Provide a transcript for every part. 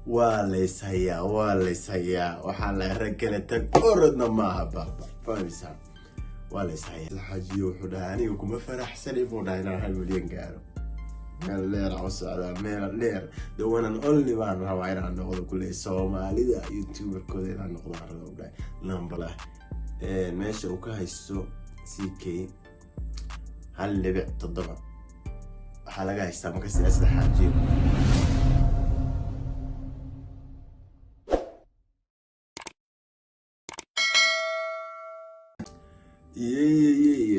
waa layshayaa waxaa la ragala tag orodna maaha baba fahmaysaa waa layshayaa xajiyo wuxuu dhahay aniga kuma faraxsan inuu dhahay inaan 1 milyan gaaro meel dheer oo socda meel dheer the one and only baan rabaa inaan noqdo kuley Soomaalida youtuberkooda inaan noqdo rabaa number meesha uu ka haysto CK 1.7 waxaa laga haystaa marka sidaas xajiyo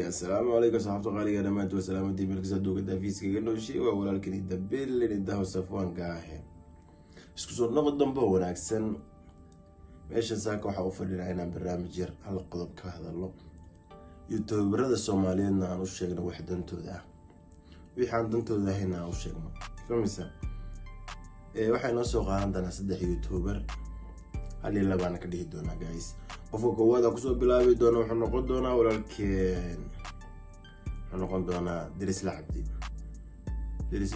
السلام عليكم صحابتي غالية دمات وسلامتي بالكسر دوغ دافيس كيغنو شي ولكن يدبل لداه صفوان قاهي اسكسور نقد دنبو وناكسن ميشن ساكا وحا ufadhina inaan barnaamij yar hal qodob ka hadalno youtuberada Soomaaliyeedna aan u sheegno wax dantooda waxaan dantooda ahayna aan u sheegno famisa waxay noo soo qaadan doonaa 3 youtuber hal iyo labana ka dhihi doona guys qofka koowaad ku soo bilaabi doona wuxuu noqon doonaa walaalkeen wuxuu noqon doonaa Diris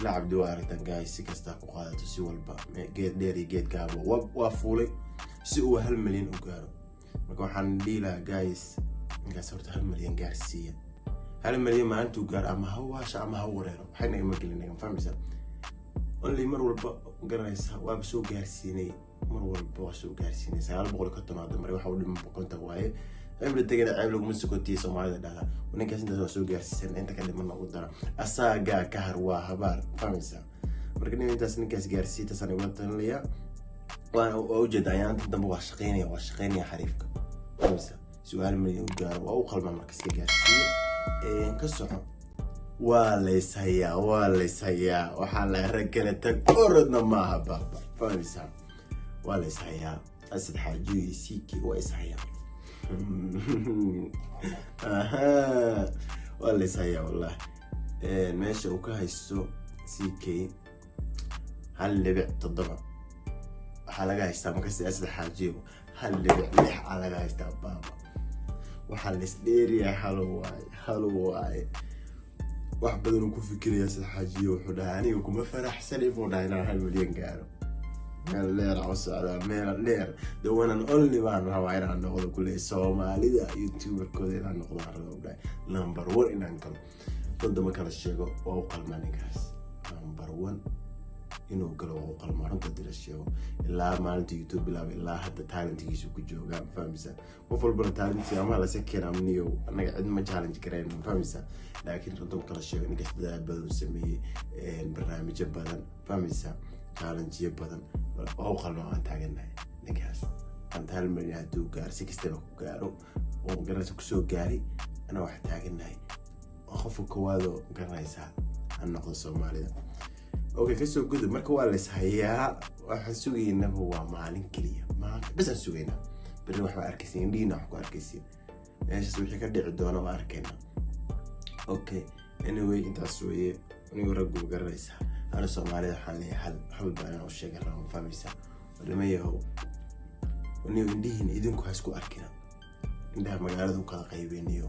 la Cabdi waa aragtan guys si kasta ku qaadato si walba geed dheer iyo geed gaabo waa fuulay si uu 1 milyan u gaaro marka waxaan dhiilaa guys inkaas horta 1 milyan gaarsiiya 1 milyan maalintu gaar ama hawaasha ama hawareero waxayna ima gelinayn fahmaysaa only mar walba garanaysa waa soo gaarsiinay mar walba waa soo gaarsiinay 950 mar waxa uu dhimo boqonta waaye cimri tagana cayb lagu masukoti Soomaalida dhaha ninkaas inta soo gaarsiisan inta ka dhiman ugu dara asaga ka har waa habar fahmaysaa marka ninkaas gaarsiita sanay wadanlaya waan u jeedayaan dambe waa shaqeynaya xariifka fahmaysaa su'aal milyan u gaaro waa u qalma marka iska gaarsiiyo ka soco waa layshayaa waxaa la ragala tag orodna maaha baba fahmaysaa waa layshayaa asad xaajiyo CK waa ishayaa waa layshayaa wallah meesha uu ka haysto CK 1.7 waxaa laga haystaa marka sidaas xaajiyo 1.6 laga haystaa baba waxaa la isdheeriyaa halo waaye wax badan ku fikiraya sida xajiyo wuxuu dhahay aniga kuma faraxsan inuu dhahay inaan 1 milyan gaaro meel dheer oo socda meel dheer the one and only baan rabaa inaan noqdo kuley Soomaalida youtuberkooda inaan noqdo rabaa number 1 inaan galo dadama kala sheego waa u qalmaan ninkaas number 1 inuu galo waa u qalmaan runta dila sheego ilaa maalinta YouTube bilaabay ilaa hadda talentigiisu ku joogaa fahmaysaa qof walba talenti ama la sakeen amniyo anaga cid ma challenge kareen fahmaysaa laakiin runta kala sheego ninkaas dadaal badan u sameeyay barnaamijyo badan fahmaysaa challenge badan oo qalmaan aan taaganahay ninkaas aan 1 milyan haduu gaar si kastaba ku gaaro oo garanaysa ku soo gaari ana wax taaganahay qofka koowaad oo garanaysa aan noqdo Soomaalida okay kasoo gudub marka waa layshayaa waxa sugeynaa waa maalin kaliya bas sugeynaa bari waxa arkaysiin diina wax ku arkaysiin meesha wixii ka dhici doona waa arkayna okay anyway intaas weeye anigu raggu garanaysa ana Soomaalida waxaan leeyahay hal baan u sheegay raan fahmaysaa lama yahow anigu indihin idinku ha isku arkina inda magaalada u kala qaybinayo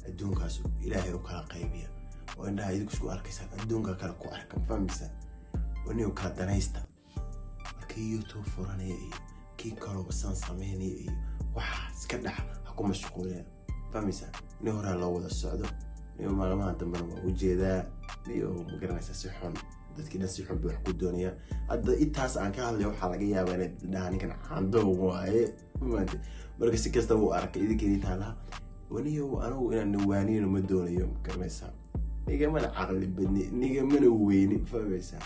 adduunkaas Ilaahay u kala qaybiya oo inda idinku isku arkaysan adduunka kala ku arkan fahmaysaa anigu ka danaysta markii YouTube furanay kii kale wasan sameeyay waxa iska dhax ku mashquulina fahmaysaa ni hore loo wada socdo iyo maalmaha dambe waa u jeedaa iyo magaranaysa si xun dadkii si xun wax ku doonaya hadda intaas aan ka hadlayo waxa laga yaabaa inay dhahaninkan caando waaye marka si kasta uu arkay idinkeedii taala waniyo anigu inaan niwaaniyo ma doonayo garanaysaa niga mana aqli badni niga mana weyni fahmaysaa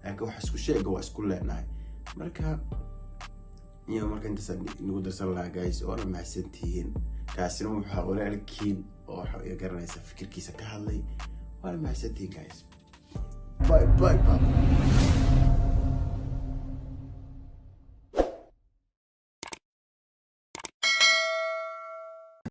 laakiin waxa isku sheega waa isku leenahay marka inta san nagu darsan lahaa guys oo ma hasantihiin kaasina waxa walaalkiin oo waxa garanaysa fikirkiisa ka hadlay waa ma hasantihiin guys bye